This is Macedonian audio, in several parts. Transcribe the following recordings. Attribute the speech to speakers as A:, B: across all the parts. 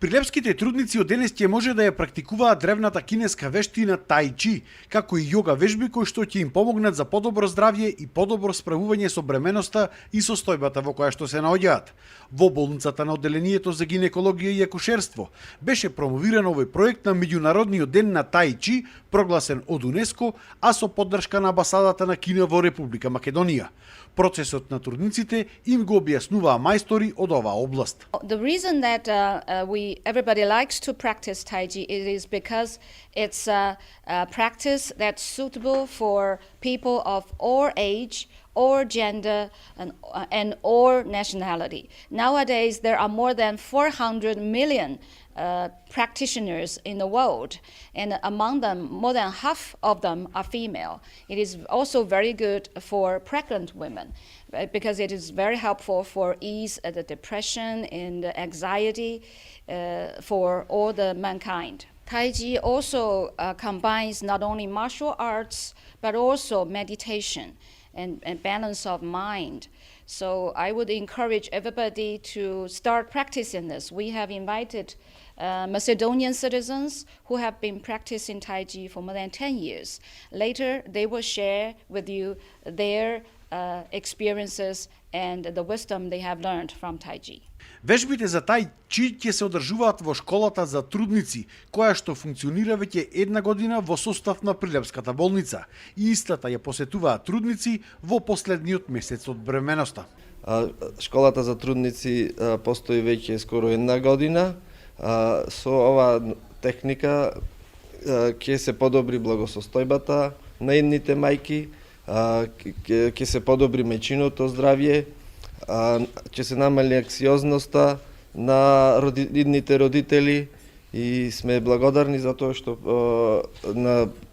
A: Прилепските трудници од денес ќе може да ја практикуваат древната кинеска вештина тај чи, како и јога вежби кои што ќе им помогнат за подобро здравје и подобро справување со бременоста и состојбата во која што се наоѓаат. Во болницата на одделението за гинекологија и акушерство беше промовиран овој проект на меѓународниот ден на тај чи, прогласен од УНЕСКО, а со поддршка на амбасадата на Кина во Република Македонија. Процесот на трудниците им го објаснуваа мајстори од оваа област.
B: The reason that everybody likes to practice Tai Chi is because it's a practice that's suitable for people of all age, or gender, and or nationality. Nowadays, there are more than 400 million practitioners in the world, and among them, more than half of them are female. It is also very good for pregnant women because it is very helpful for ease the depression and the anxiety for all the mankind. Tai Chi also combines not only martial arts but also meditation and balance of mind. So I would encourage everybody to start practicing this. We have invited Macedonian citizens who have been practicing Tai Chi for more than 10 years. Later, they will share with you their experiences and the wisdom they have learned from Tai Chi.
A: Вежбите за тај чи ќе се одржуваат во школата за трудници, која што функционира веќе една година во состав на Прилепската болница. И истата ја посетуваат трудници во последниот месец од бременоста.
C: Школата за трудници постои веќе скоро една година. Со оваа техника ќе се подобри благосостојбата на едните мајки, ќе се подобри мајчиното здравје, ќе се намали анксиозноста на идните родители и сме благодарни за тоа што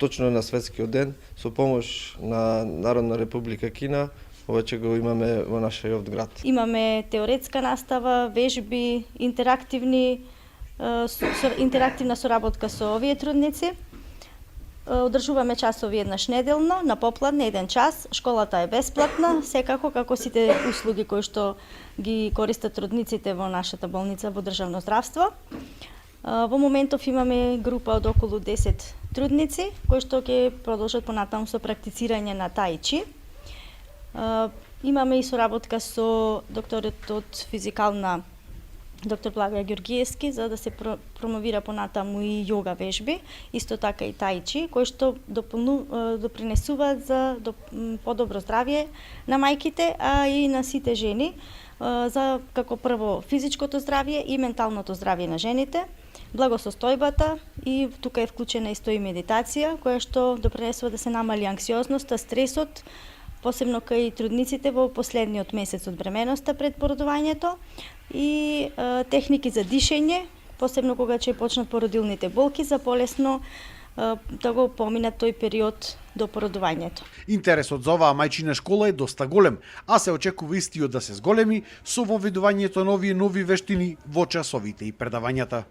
C: точно на светскиот ден со помош на Народна република Кина овече го имаме во нашиот град.
D: Имаме теоретска настава, вежби, интерактивна соработка со овие трудници. Одржуваме часови еднаш неделно, на попладне еден час. Школата е бесплатна, секако како сите услуги кои што ги користат трудниците во нашата болница во државно здравство. Во моментов имаме група од околу 10 трудници кои што ќе продолжат понатаму со практицирање на тај чи. Имаме и соработка со докторот од физикална доктор Благоја Ѓоргиевски, за да се промовира понатаму и јога вежби, исто така и тај чи, кои што допринесуваат за подобро здравје на мајките, а и на сите жени, за како прво физичкото здравје и менталното здравје на жените, благосостојбата, и тука е вклучена исто и медитација, која што допринесува да се намали анксиозноста, стресот, посебно кај трудниците во последниот месец од бременоста пред породувањето, и техники за дишење, посебно кога ќе почнат породилните болки, за полесно да го поминат тој период до породувањето.
A: Интересот за оваа мајчина школа е доста голем, а се очекува истиот да се зголеми со воведувањето на овие нови вештини во часовите и предавањата.